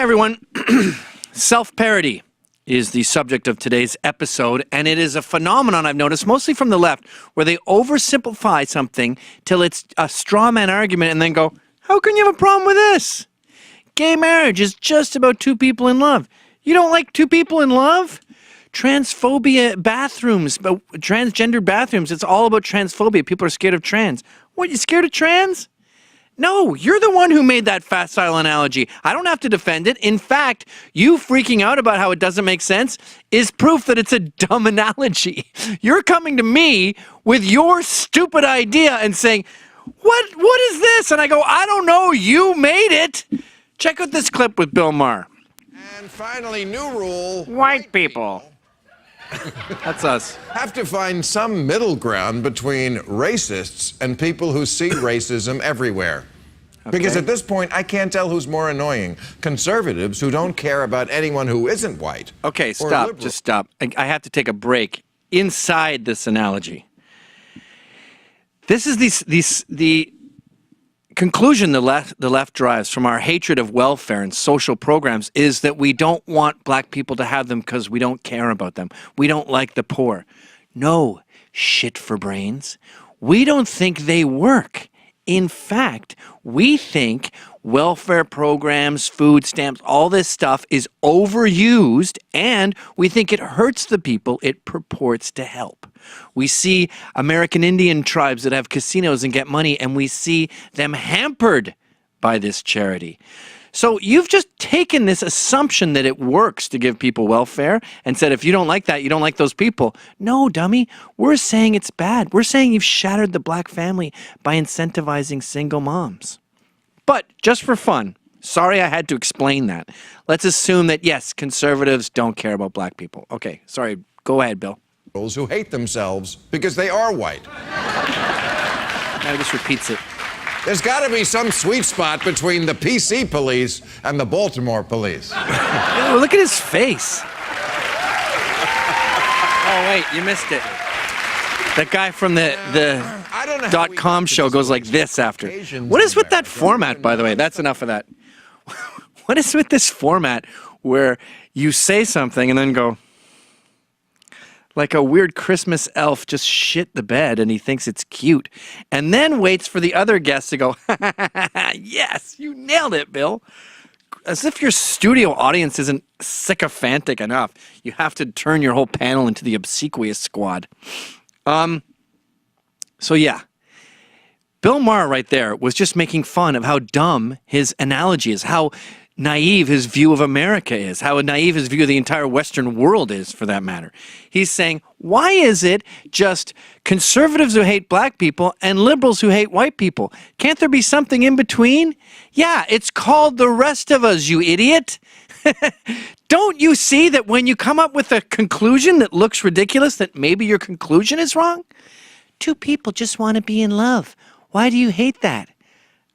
Hi, everyone. Self-parody is the subject of today's episode, and it is a phenomenon I've noticed, mostly from the left, where they oversimplify something till it's a straw man argument and then go, how can you have a problem with this? Gay marriage is just about two people in love. You don't like two people in love? Transphobia bathrooms, transgender bathrooms, it's all about transphobia. People are scared of trans. What, you scared of trans? No, you're the one who made that facile analogy. I don't have to defend it. In fact, you freaking out about how it doesn't make sense is proof that it's a dumb analogy. You're coming to me with your stupid idea and saying, what is this? And I go, I don't know, you made it. Check out this clip with Bill Maher. And finally, new rule. White people. That's us. Have to find some middle ground between racists and people who see racism everywhere. Okay. Because at this point, I can't tell who's more annoying. Conservatives who don't care about anyone who isn't white. Okay, stop. Just stop. I have to take a break inside this analogy. This is the conclusion the left drives from our hatred of welfare and social programs is that we don't want black people to have them because we don't care about them. We don't like the poor. No, shit for brains. We don't think they work. In fact, we think welfare programs, food stamps, all this stuff is overused, and we think it hurts the people it purports to help. We see American Indian tribes that have casinos and get money, and we see them hampered by this charity. So you've just taken this assumption that it works to give people welfare and said, if you don't like that, you don't like those people. No, dummy. We're saying it's bad. We're saying you've shattered the black family by incentivizing single moms. But just for fun, sorry I had to explain that. Let's assume that, yes, conservatives don't care about black people. Okay, sorry. Go ahead, Bill. Who hate themselves because they are white. Now he just repeats it. There's got to be some sweet spot between the PC police and the Baltimore police. Oh, look at his face. Oh, wait, you missed it. That guy from the .com show goes like this after. What is with that format, by the way? That's enough of that. What is with this format where you say something and then go, like a weird Christmas elf just shit the bed and he thinks it's cute, and then waits for the other guests to go, yes, you nailed it, Bill. As if your studio audience isn't sycophantic enough. You have to turn your whole panel into the obsequious squad. So yeah, Bill Maher right there was just making fun of how dumb his analogy is, how naive his view of America is, how naive his view of the entire Western world is, for that matter. He's saying, why is it just conservatives who hate black people and liberals who hate white people? Can't there be something in between? Yeah, it's called the rest of us, you idiot. Don't you see that when you come up with a conclusion that looks ridiculous, that maybe your conclusion is wrong? Two people just want to be in love. Why do you hate that?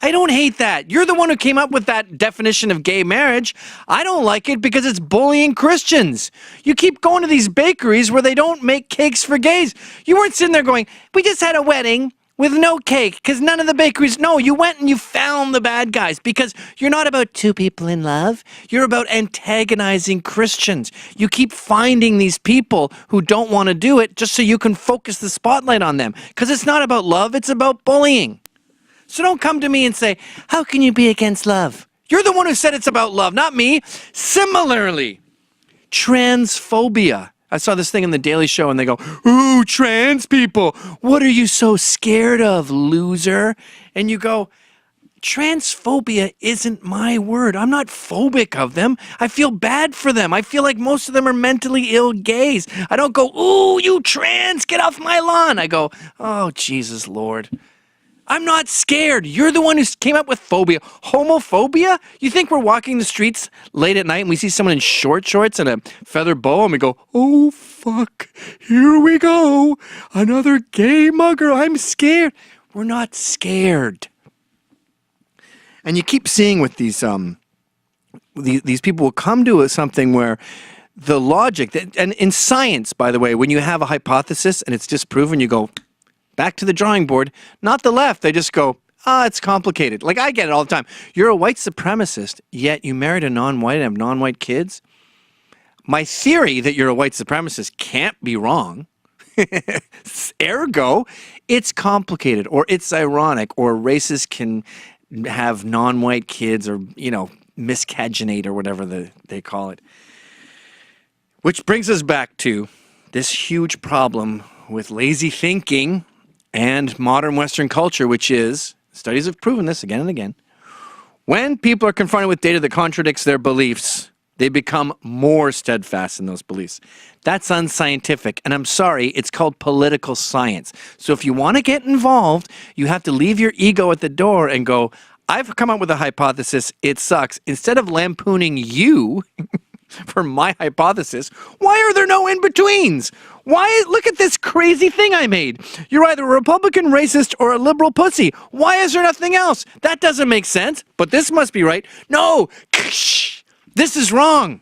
I don't hate that. You're the one who came up with that definition of gay marriage. I don't like it because it's bullying Christians. You keep going to these bakeries where they don't make cakes for gays. You weren't sitting there going, we just had a wedding with no cake because none of the bakeries. No, you went and you found the bad guys because you're not about two people in love. You're about antagonizing Christians. You keep finding these people who don't want to do it just so you can focus the spotlight on them because it's not about love. It's about bullying. So don't come to me and say, how can you be against love? You're the one who said it's about love, not me. Similarly, transphobia. I saw this thing in the Daily Show and they go, ooh, trans people. What are you so scared of, loser? And you go, transphobia isn't my word. I'm not phobic of them. I feel bad for them. I feel like most of them are mentally ill gays. I don't go, ooh, you trans, get off my lawn. I go, oh, Jesus, Lord. I'm not scared. You're the one who came up with phobia. Homophobia? You think we're walking the streets late at night and we see someone in short shorts and a feather boa and we go, oh, fuck, here we go. Another gay mugger. I'm scared. We're not scared. And you keep seeing with these people will come to something where the logic, and in science, by the way, when you have a hypothesis and it's disproven, you go, back to the drawing board. Not the left. They just go, It's complicated. Like, I get it all the time. You're a white supremacist, yet you married a non-white and have non-white kids. My theory that you're a white supremacist can't be wrong. Ergo, it's complicated, or it's ironic, or racists can have non-white kids, or, miscegenate, or whatever they call it. Which brings us back to this huge problem with lazy thinking and modern Western culture, which is, studies have proven this again and again, when people are confronted with data that contradicts their beliefs, they become more steadfast in those beliefs. That's unscientific, and I'm sorry, it's called political science. So if you want to get involved, you have to leave your ego at the door and go, I've come up with a hypothesis, it sucks. Instead of lampooning you for my hypothesis, why are there no in-betweens? Look at this crazy thing I made. You're either a Republican racist or a liberal pussy. Why is there nothing else? That doesn't make sense, but this must be right. No, this is wrong.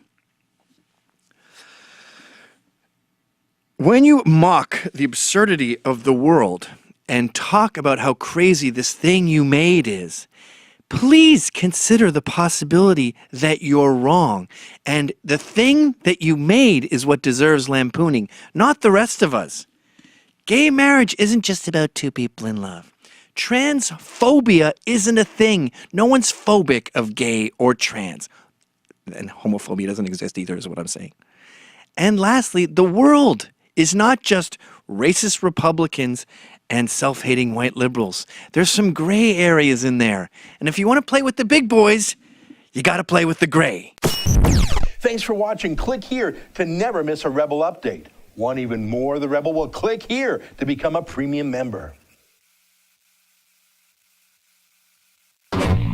When you mock the absurdity of the world and talk about how crazy this thing you made is, please consider the possibility that you're wrong. And the thing that you made is what deserves lampooning, not the rest of us. Gay marriage isn't just about two people in love. Transphobia isn't a thing. No one's phobic of gay or trans. And homophobia doesn't exist either, is what I'm saying. And lastly, the world is not just racist Republicans and self-hating white liberals. There's some gray areas in there. And if you want to play with the big boys, you got to play with the gray. Thanks for watching. Click here to never miss a Rebel update. Want even more of the Rebel? Well, click here to become a premium member.